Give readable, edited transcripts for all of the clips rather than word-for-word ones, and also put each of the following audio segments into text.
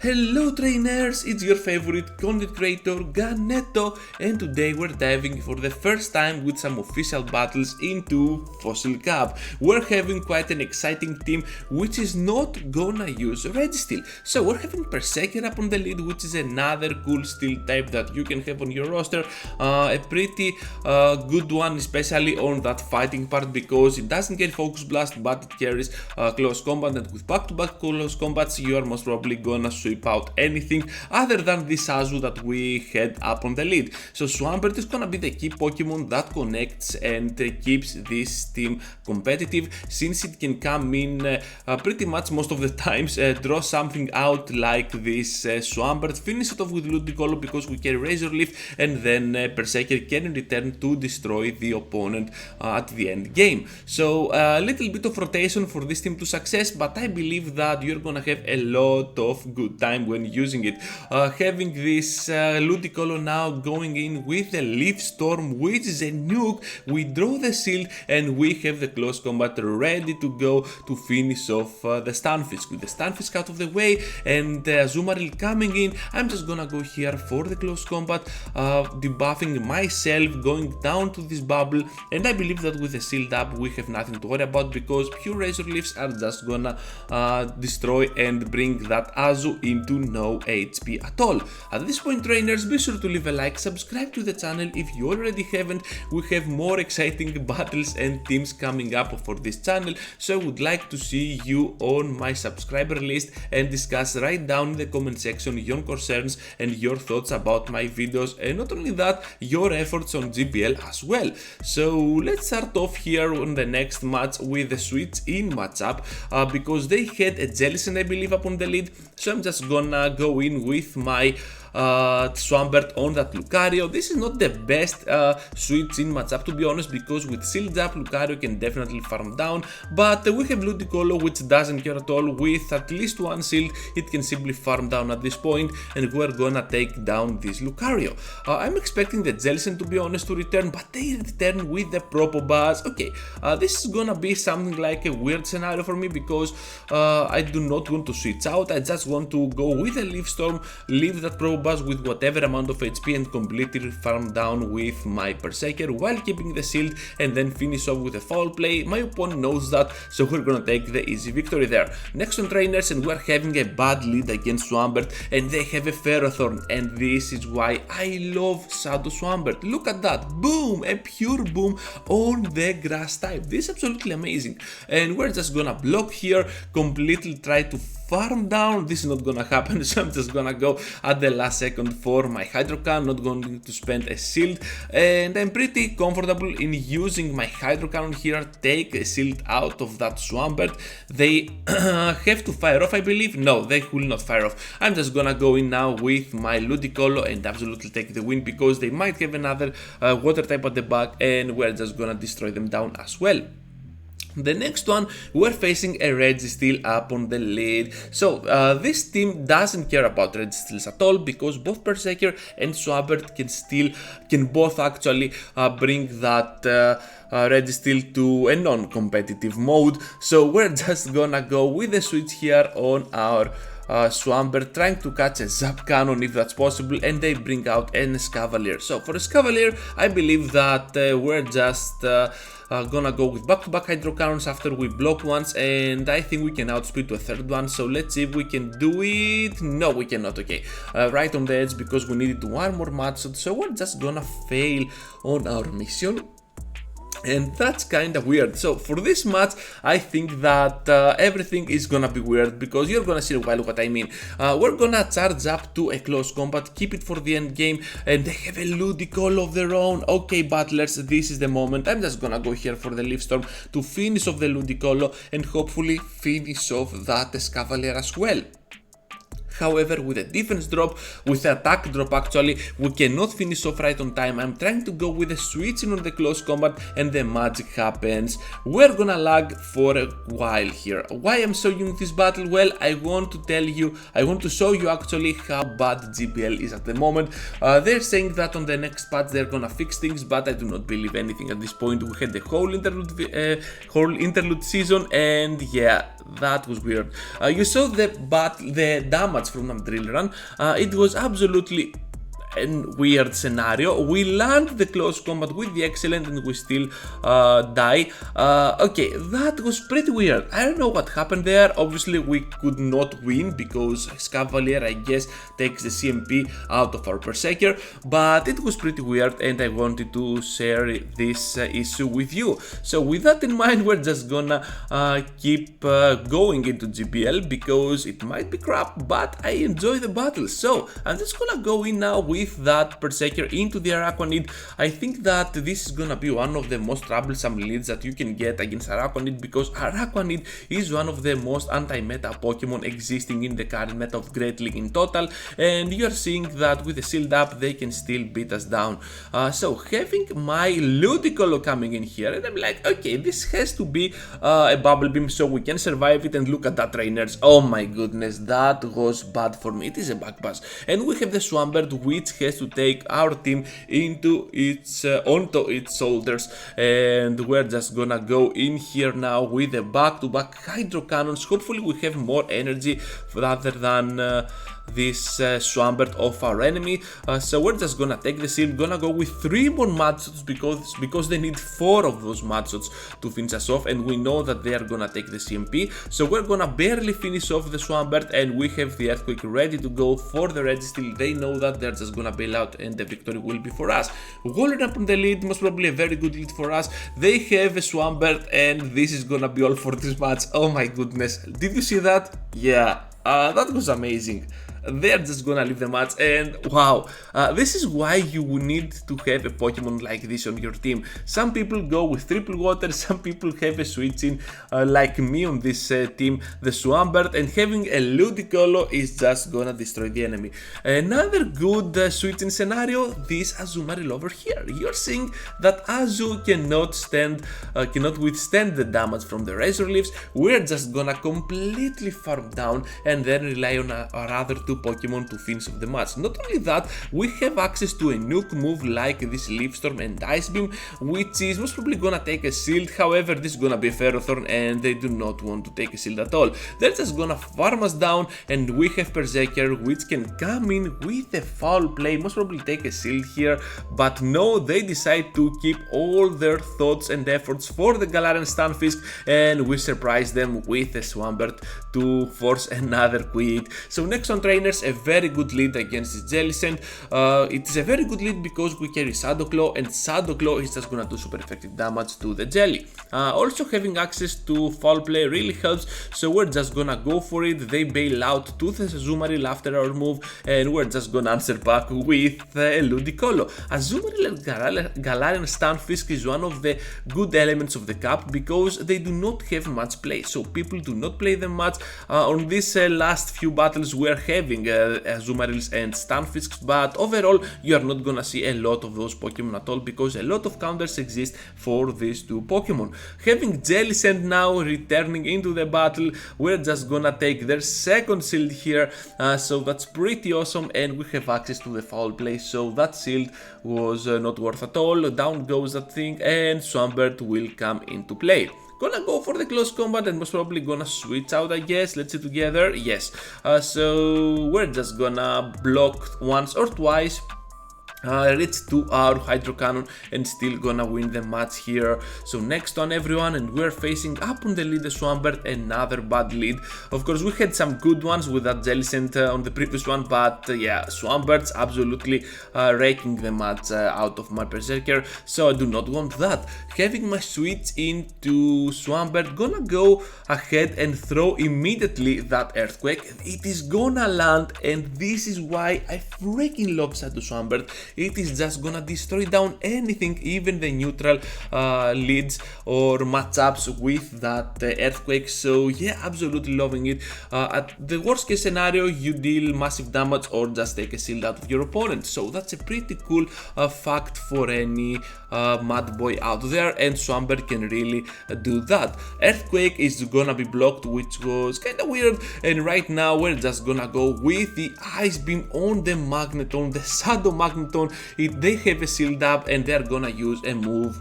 Hello trainers, it's your favorite content creator Ganetto, and today we're diving for the first time with some official battles into Fossil Cup. We're having quite an exciting team which is not gonna use Registeel. So we're having Perrserker up on the lead, which is another cool steel type that you can have on your roster. A pretty good one, especially on that fighting part, because it doesn't get focus blast but it carries close combat, and with back-to-back close combats you are most probably gonna sweep out anything other than this Azu that we had up on the lead. So Swampert is gonna be the key Pokemon that connects and keeps this team competitive, since it can come in pretty much most of the times, draw something out like this Swampert, finish it off with Ludicolo because we carry Razor Leaf, and then Perrserker can return to destroy the opponent at the end game. So a little bit of rotation for this team to success, but I believe that you're gonna have a lot of good time when using it. Having this Ludicolo now going in with the Leaf Storm, which is a nuke, we draw the shield and we have the close combat ready to go to finish off the Stunfisk. With the Stunfisk out of the way and Azumarill coming in, I'm just gonna go here for the close combat, debuffing myself, going down to this bubble, and I believe that with the shield up we have nothing to worry about, because pure Razor Leafs are just gonna destroy and bring that Azu into no HP at all. At this point trainers, be sure to leave a like, subscribe to the channel if you already haven't. We have more exciting battles and teams coming up for this channel, so I would like to see you on my subscriber list and discuss right down in the comment section your concerns and your thoughts about my videos, and not only that, your efforts on GBL as well. So let's start off here on the next match with the switch in matchup, because they had a Jellicent I believe up on the lead, so I'm just gonna go in with my Swampert on that Lucario. This is not the best switch in matchup, to be honest, because with shields up Lucario can definitely farm down, but we have Ludicolo which doesn't care at all. With at least one shield it can simply farm down at this point, and we're gonna take down this Lucario. I'm expecting the Jellicent, to be honest, to return, but they return with the Propobuzz. Okay, this is gonna be something like a weird scenario for me, because I do not want to switch out. I just want to go with a Leaf Storm, leave that Propobuzz with whatever amount of HP and completely farm down with my Perrserker while keeping the shield, and then finish off with a foul play. My opponent knows that, so we're gonna take the easy victory there. Next on trainers, and we're having a bad lead against Swampert, and they have a Ferrothorn, and this is why I love Shadow Swampert. Look at that, boom, a pure boom on the grass type. This is absolutely amazing, and we're just gonna block here, completely try to farm down. This is not gonna happen, so I'm just gonna go at the last second for my Hydro Cannon, not going to spend a shield, and I'm pretty comfortable in using my Hydro Cannon here, take a shield out of that Swampert. They have to fire off, I believe. No, they will not fire off. I'm just gonna go in now with my Ludicolo and absolutely take the win, because they might have another water type at the back, and we're just gonna destroy them down as well. The next one, we're facing a Registeel up on the lead. So this team doesn't care about Registeels at all, because both Perrserker and Swampert can both actually bring that Registeel to a non-competitive mode. So we're just gonna go with the switch here on our Swampert, trying to catch a Zap Cannon if that's possible, and they bring out an Escavalier. So for Escavalier, I believe that we're just gonna go with back-to-back Hydro Cannons after we block once, and I think we can outspeed to a third one. So let's see if we can do it. No, we cannot. Okay, right on the edge, because we needed one more match, so we're just gonna fail on our mission. And that's kinda weird. So for this match, I think that everything is gonna be weird, because you're gonna see what I mean. We're gonna charge up to a close combat, keep it for the end game, and they have a Ludicolo of their own. Okay, battlers, this is the moment. I'm just gonna go here for the Leaf Storm to finish off the Ludicolo and hopefully finish off that Escavalier as well. However, with a defense drop, with the attack drop actually, we cannot finish off right on time. I'm trying to go with a switching on the close combat, and the magic happens. We're gonna lag for a while here. Why I'm showing this battle? Well, I want to show you actually how bad GBL is at the moment. They're saying that on the next patch they're gonna fix things, but I do not believe anything at this point. We had the whole interlude season, and yeah, That was weird. You saw the damage from that drill run. It was absolutely a weird scenario. We land the close combat with the excellent and we still die. Okay, that was pretty weird. I don't know what happened there. Obviously we could not win because Scavalier, I guess, takes the CMP out of our Perrserker, but it was pretty weird and I wanted to share this issue with you. So with that in mind, we're just gonna keep going into GBL because it might be crap, but I enjoy the battle. So I'm just gonna go in now with that Perrserker into the Araquanid. I think that this is gonna be one of the most troublesome leads that you can get against Araquanid, because Araquanid is one of the most anti-meta Pokemon existing in the current meta of Great League in total, and you are seeing that with the shield up they can still beat us down. So having my Ludicolo coming in here, and I'm like, okay, this has to be a bubble beam so we can survive it, and look at that, trainers. Oh my goodness, that was bad for me. It is a back pass, and we have the Swampert, which has to take our team into its onto its shoulders, and we're just gonna go in here now with the back-to-back hydro cannons. Hopefully we have more energy rather than this Swampert of our enemy. So we're just gonna take the shield, gonna go with 3 more mud shots because they need 4 of those mud shots to finish us off, and we know that they are gonna take the CMP. So we're gonna barely finish off the Swampert, and we have the Earthquake ready to go for the Registeel. They know that they're just gonna bail out and the victory will be for us. Walrein up on the lead, most probably a very good lead for us. They have a Swampert, and this is gonna be all for this match. Oh my goodness, did you see that? Yeah, that was amazing. They're just gonna leave the match, and wow, this is why you need to have a Pokemon like this on your team. Some people go with triple water, some people have a switch in like me on this team, the Swampert, and having a Ludicolo is just gonna destroy the enemy. Another good switch in scenario, this Azumarill over here. You're seeing that Azu cannot withstand the damage from the Razor Leafs. We're just gonna completely farm down and then rely on our other 2 Pokemon to finish off the match. Not only that, we have access to a nuke move like this Leaf Storm and Ice Beam, which is most probably gonna take a shield. However, this is gonna be a Ferrothorn, and they do not want to take a shield at all. They're just gonna farm us down, and we have Perrserker, which can come in with a foul play, most probably take a shield here, but no, they decide to keep all their thoughts and efforts for the Galarian Stunfisk, and we surprise them with a Swampert to force another quit. So next on trainers, a very good lead against this Jellicent. It is a very good lead because we carry Shadow Claw, and Shadow Claw is just gonna do super effective damage to the Jelly. Also having access to foul play really helps, so we're just gonna go for it. They bail out to the Azumarill after our move, and we're just gonna answer back with Ludicolo. Azumarill and Galarian Stunfisk is one of the good elements of the cup because they do not have much play, so people do not play them much. On these last few battles we are having Azumarills and Stunfisks, but overall you are not gonna see a lot of those Pokemon at all because a lot of counters exist for these 2 Pokemon. Having Jellicent now returning into the battle, we're just gonna take their second shield here, so that's pretty awesome, and we have access to the foul play, so that shield was not worth at all. Down goes that thing, and Swampert will come into play. Gonna go for the close combat and most probably gonna switch out, I guess. Let's see together. Yes. So we're just gonna block once or twice. Reach to our Hydro Cannon and still gonna win the match here. So next on everyone, and we're facing up on the lead the Swampert, another bad lead. Of course we had some good ones with that Jellicent on the previous one, but yeah, Swampert's absolutely raking the match out of my Perrserker, so I do not want that. Having my switch into Swampert, gonna go ahead and throw immediately that Earthquake. It is gonna land, and this is why I freaking love Shadow Swampert. It is just gonna destroy down anything, even the neutral leads or matchups with that Earthquake. So yeah, absolutely loving it. At the worst case scenario, you deal massive damage or just take a shield out of your opponent. So that's a pretty cool fact for any mad boy out there, and Swampert can really do that. Earthquake is gonna be blocked, which was kinda weird, and right now we're just gonna go with the Ice Beam on the Magneton, the Shadow Magneton. They have a shield up and they're gonna use a move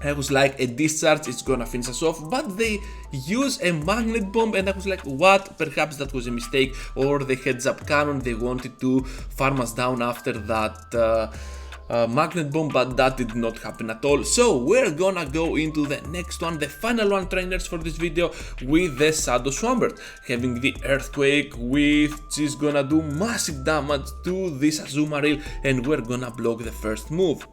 I was like, a discharge is gonna finish us off, but they use a magnet bomb, and I was like, what? Perhaps that was a mistake, or the heads up cannon, they wanted to farm us down after that magnet bomb, but that did not happen at all. So we're gonna go into the next one, the final one, trainers, for this video, with the Shadow Swampert, having the Earthquake, which is gonna do massive damage to this Azumarill, and we're gonna block the first move.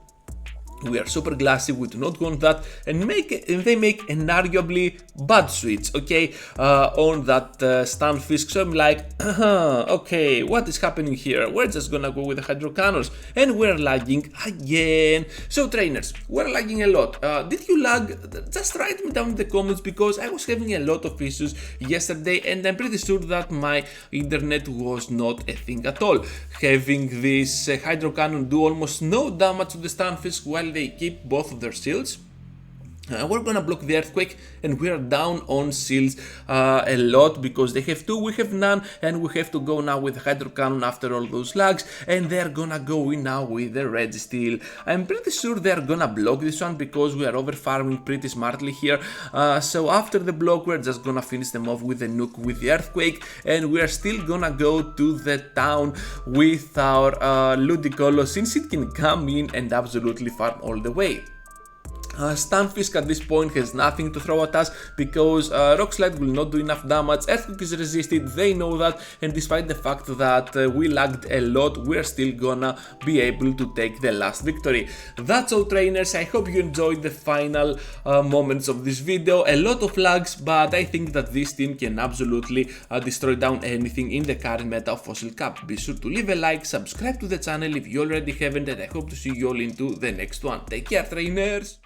We are super glassy, we do not want that, and they make an arguably bad switch, okay, on that Stunfisk. So I'm like, okay, what is happening here? We're just gonna go with the Hydro Cannons, and we're lagging again. So trainers, we're lagging a lot. Did you lag? Just write me down in the comments, because I was having a lot of issues yesterday, and I'm pretty sure that my internet was not a thing at all. Having this Hydro Cannon do almost no damage to the Stunfisk while they keep both of their shields. We're gonna block the Earthquake, and we're down on shields a lot, because they have 2, we have none, and we have to go now with the Hydro Cannon after all those lags, and they're gonna go in now with the Registeel. I'm pretty sure they're gonna block this one, because we are over farming pretty smartly here. So after the block, we're just gonna finish them off with the nuke with the Earthquake, and we are still gonna go to the town with our Ludicolo, since it can come in and absolutely farm all the way. Stunfisk at this point has nothing to throw at us, because Rock Slide will not do enough damage, Earthquake is resisted, they know that, and despite the fact that we lagged a lot, we're still gonna be able to take the last victory. That's all, trainers. I hope you enjoyed the final moments of this video. A lot of lags, but I think that this team can absolutely destroy down anything in the current meta of Fossil Cup. Be sure to leave a like, subscribe to the channel if you already haven't, and I hope to see you all into the next one. Take care, trainers!